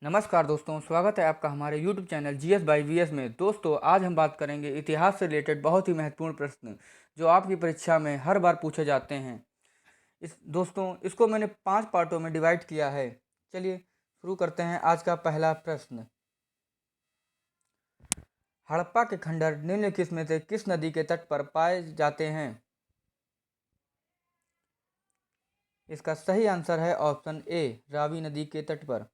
नमस्कार दोस्तों, स्वागत है आपका हमारे YouTube channel GS by VS में। दोस्तों, आज हम बात करेंगे इतिहास से रिलेटेड बहुत ही महत्वपूर्ण प्रश्न जो आपकी परीक्षा में हर बार पूछे जाते हैं। इसको मैंने 5 पार्टों में डिवाइड किया है। चलिए शुरू करते हैं। आज का पहला प्रश्न, हड़प्पा के खंडहर निम्नलिखित में से किस नदी के तट पर पाए जाते हैं? इसका सही आंसर है ऑप्शन ए, रावी नदी के तट पर।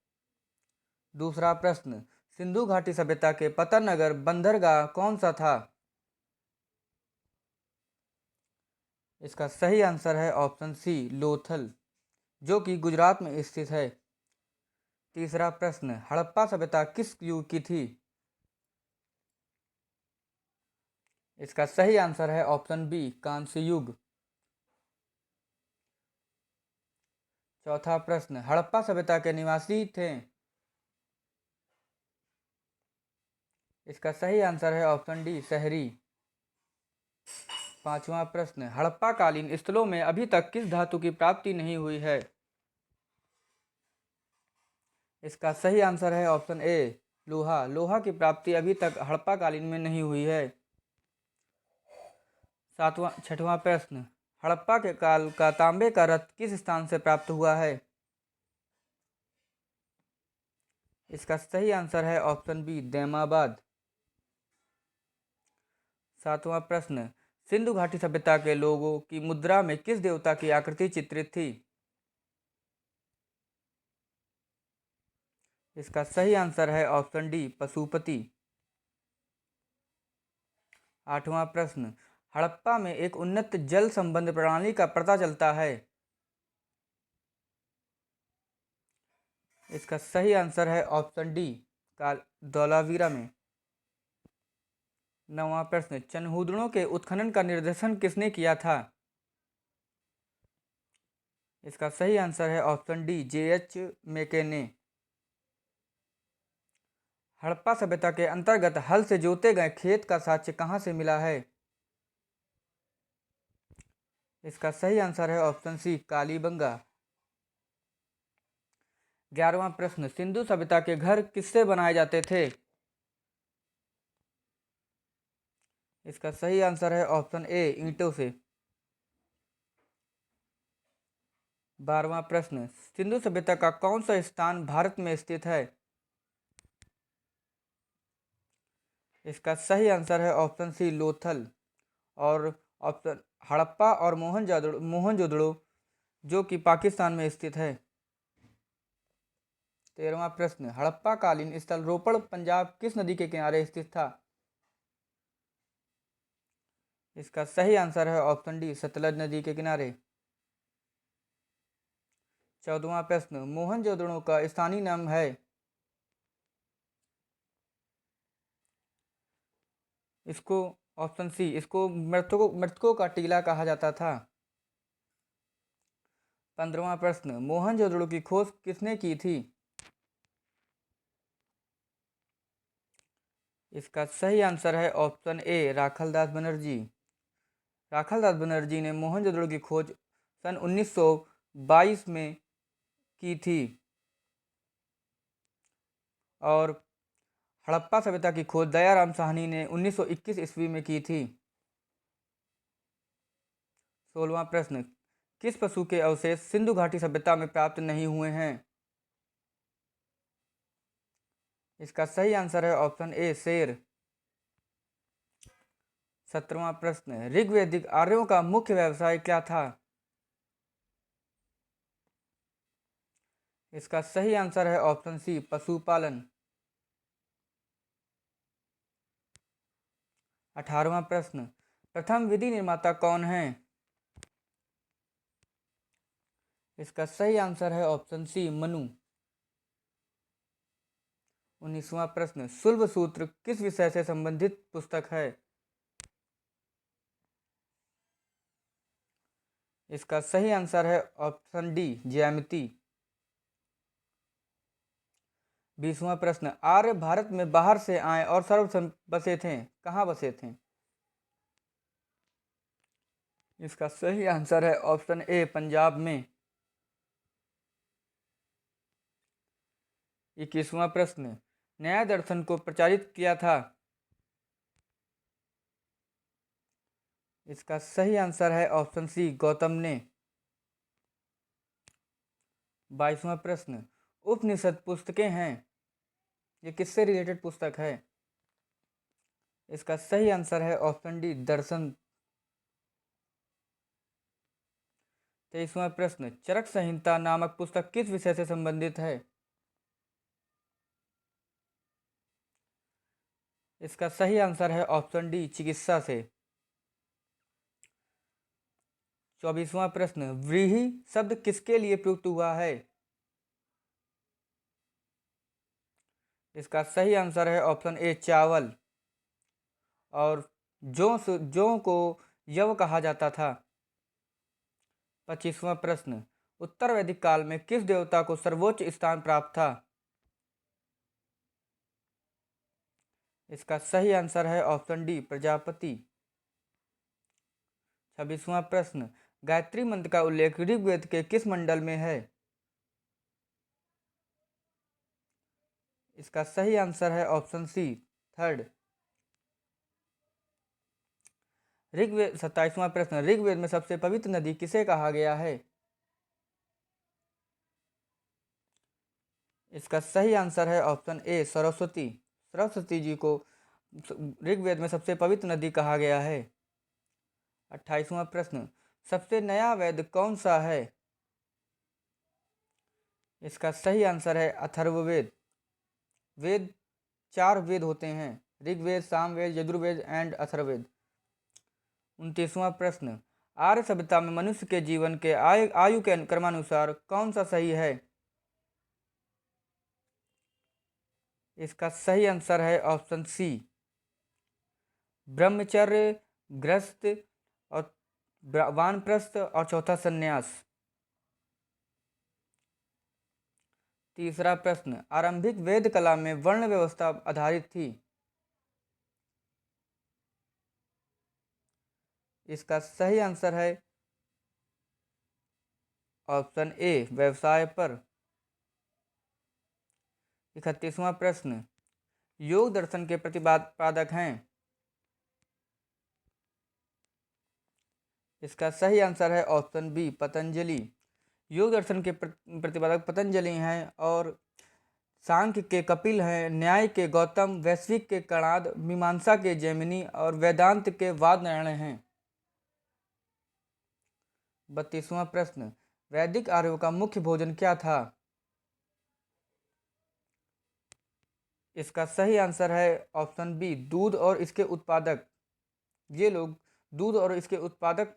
दूसरा प्रश्न, सिंधु घाटी सभ्यता के पतन नगर बंदरगाह कौन सा था? इसका सही आंसर है ऑप्शन सी, लोथल, जो कि गुजरात में स्थित है। तीसरा प्रश्न, हड़प्पा सभ्यता किस युग की थी? इसका सही आंसर है ऑप्शन बी, कांस्य युग। चौथा प्रश्न, हड़प्पा सभ्यता के निवासी थे? इसका सही आंसर है ऑप्शन डी, शहरी। पांचवा प्रश्न, हड़प्पा कालीन स्थलों में अभी तक किस धातु की प्राप्ति नहीं हुई है? इसका सही आंसर है ऑप्शन ए, लोहा। लोहा की प्राप्ति अभी तक हड़प्पा कालीन में नहीं हुई है। छठवां प्रश्न, हड़प्पा के काल का तांबे का रथ किस स्थान से प्राप्त हुआ है? इसका सही आंसर है ऑप्शन बी, दैमाबाद। सातवां प्रश्न, सिंधु घाटी सभ्यता के लोगों की मुद्रा में किस देवता की आकृति चित्रित थी? इसका सही आंसर है ऑप्शन डी, पशुपति। आठवां प्रश्न, हड़प्पा में एक उन्नत जल संबंध प्रणाली का पता चलता है। इसका सही आंसर है ऑप्शन डी, धौलावीरा में। नौवां प्रश्न, चनहूदड़ों के उत्खनन का निर्देशन किसने किया था? इसका सही आंसर है ऑप्शन डी, जे.एच. मैकेने। हड़प्पा सभ्यता के अंतर्गत हल से जोते गए खेत का साक्ष्य कहाँ से मिला है? इसका सही आंसर है ऑप्शन सी, कालीबंगा। 11वां प्रश्न, सिंधु सभ्यता के घर किससे बनाए जाते थे? इसका सही आंसर है ऑप्शन ए, ईंटों से। 12वां प्रश्न, सिंधु सभ्यता का कौन सा स्थान भारत में स्थित है? इसका सही आंसर है ऑप्शन सी, लोथल। और ऑप्शन हड़प्पा और मोहनजोदड़ो जो कि पाकिस्तान में स्थित है। 13वां प्रश्न, हड़प्पा कालीन स्थल रोपड़ पंजाब किस नदी के किनारे स्थित था? इसका सही आंसर है ऑप्शन डी, सतलज नदी के किनारे। 14वां प्रश्न, मोहनजोदड़ो का स्थानीय नाम है? इसको ऑप्शन सी, इसको मृतकों का टीला कहा जाता था। 15वां प्रश्न, मोहनजोदड़ो की खोज किसने की थी? इसका सही आंसर है ऑप्शन ए, राखालदास बनर्जी। राखालदास बनर्जी ने मोहनजोदड़ो की खोज सन 1922 में की थी और हड़प्पा सभ्यता की खोज दयाराम साहनी ने 1921 ईस्वी में की थी। 16वां प्रश्न, किस पशु के अवशेष सिंधु घाटी सभ्यता में प्राप्त नहीं हुए हैं? इसका सही आंसर है ऑप्शन ए, शेर। 17वां प्रश्न, ऋग्वैदिक आर्यों का मुख्य व्यवसाय क्या था? इसका सही आंसर है ऑप्शन सी, पशुपालन। 18वां प्रश्न, प्रथम विधि निर्माता कौन है? इसका सही आंसर है ऑप्शन सी, मनु। 19वां प्रश्न, शुल्ब सूत्र किस विषय से संबंधित पुस्तक है? इसका सही आंसर है ऑप्शन डी, ज्यामिति। 20वां प्रश्न, आर्य भारत में बाहर से आए और सर्वप्रथम बसे थे, कहाँ बसे थे? इसका सही आंसर है ऑप्शन ए, पंजाब में। 21वां प्रश्न, न्याय दर्शन को प्रचारित किया था? इसका सही आंसर है ऑप्शन सी, गौतम ने। 22वां प्रश्न, उपनिषद पुस्तकें हैं, ये किससे रिलेटेड पुस्तक है? इसका सही आंसर है ऑप्शन डी, दर्शन। 23वां प्रश्न, चरक संहिता नामक पुस्तक किस विषय से संबंधित है? इसका सही आंसर है ऑप्शन डी, चिकित्सा से। 24वां प्रश्न, व्रीहि शब्द किसके लिए प्रयुक्त हुआ है? इसका सही आंसर है ऑप्शन ए, चावल। और जौ को यव कहा जाता था। 25वां प्रश्न, उत्तर वैदिक काल में किस देवता को सर्वोच्च स्थान प्राप्त था? इसका सही आंसर है ऑप्शन डी, प्रजापति। 26वां प्रश्न, गायत्री मंत्र का उल्लेख ऋग्वेद के किस मंडल में है? इसका सही आंसर है ऑप्शन सी, थर्ड। ऋग्वेद 27वां प्रश्न, ऋग्वेद में सबसे पवित्र नदी किसे कहा गया है? इसका सही आंसर है ऑप्शन ए, सरस्वती। सरस्वती जी को ऋग्वेद में सबसे पवित्र नदी कहा गया है। 28वां प्रश्न, सबसे नया वेद कौन सा है? इसका सही आंसर है अथर्ववेद। वेद 4 वेद होते हैं, ऋग्वेद, सामवेद, यजुर्वेद एंड अथर्ववेद। 29वां प्रश्न, आर्य सभ्यता में मनुष्य के जीवन के आयु के क्रमानुसार कौन सा सही है? इसका सही आंसर है ऑप्शन सी, ब्रह्मचर्य, गृहस्थ और वानप्रस्थ और चौथा संन्यास। तीसरा प्रश्न, आरंभिक वेद कला में वर्ण व्यवस्था आधारित थी। इसका सही आंसर है ऑप्शन ए, व्यवसाय पर। 31वां प्रश्न, योग दर्शन के प्रतिपादक हैं। इसका सही आंसर है ऑप्शन बी, पतंजलि। योग दर्शन के प्रतिपादक पतंजलि हैं और सांख्य के कपिल हैं, न्याय के गौतम, वैश्विक के कणाद, मीमांसा के जैमिनी और वेदांत के वादनारायण हैं। 32वां प्रश्न, वैदिक आर्यों का मुख्य भोजन क्या था? इसका सही आंसर है ऑप्शन बी, दूध और इसके उत्पादक। ये लोग दूध और इसके उत्पादक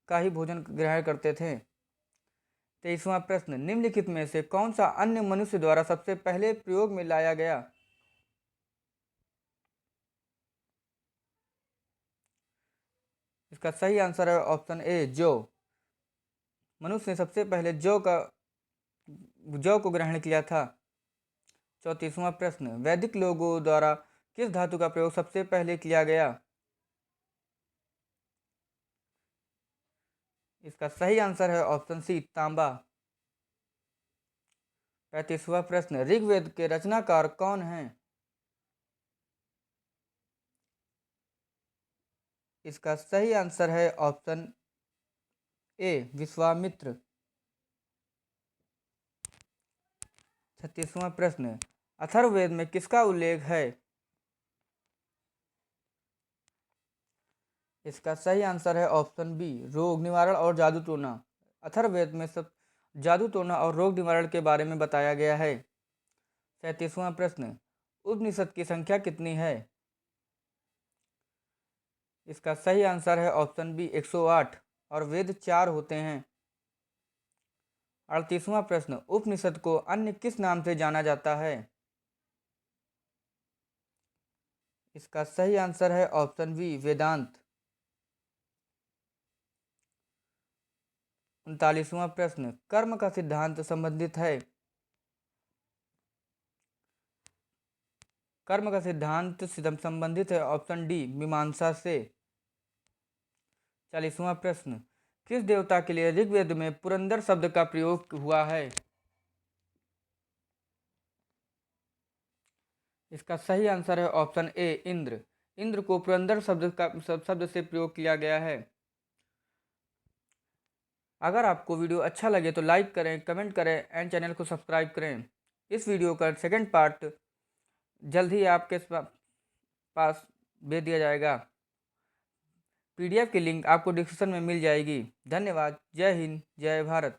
का ही भोजन ग्रहण करते थे। 23वां प्रश्न, निम्नलिखित में से कौन सा अन्य मनुष्य द्वारा सबसे पहले प्रयोग में लाया गया? इसका सही आंसर है ऑप्शन ए, जौ। मनुष्य ने सबसे पहले जौ को ग्रहण किया था। 34वां प्रश्न, वैदिक लोगों द्वारा किस धातु का प्रयोग सबसे पहले किया गया? इसका सही आंसर है ऑप्शन सी, तांबा। 35वां प्रश्न, ऋग्वेद के रचनाकार कौन हैं? इसका सही आंसर है ऑप्शन ए, विश्वामित्र। 36वां प्रश्न, अथर्ववेद में किसका उल्लेख है? इसका सही आंसर है ऑप्शन बी, रोग निवारण और जादू टोना। अथर्ववेद में सब जादू टोना और रोग निवारण के बारे में बताया गया है। 37वां प्रश्न, उपनिषद की संख्या कितनी है? इसका सही आंसर है ऑप्शन बी, 108 और वेद 4 होते हैं। 38वां प्रश्न, उपनिषद को अन्य किस नाम से जाना जाता है? इसका सही आंसर है ऑप्शन बी, वेदांत। 39वां प्रश्न, कर्म का सिद्धांत संबंधित है। कर्म का सिद्धांत संबंधित है ऑप्शन डी, मीमांसा से। 40वां प्रश्न, किस देवता के लिए ऋग्वेद में पुरंदर शब्द का प्रयोग हुआ है? इसका सही आंसर है ऑप्शन ए इंद्र। इंद्र को पुरंदर शब्द से प्रयोग किया गया है। अगर आपको वीडियो अच्छा लगे तो लाइक करें, कमेंट करें एंड चैनल को सब्सक्राइब करें। इस वीडियो का सेकंड पार्ट जल्द ही आपके पास भेज दिया जाएगा। पीडीएफ की लिंक आपको डिस्क्रिप्शन में मिल जाएगी। धन्यवाद। जय हिंद, जय भारत।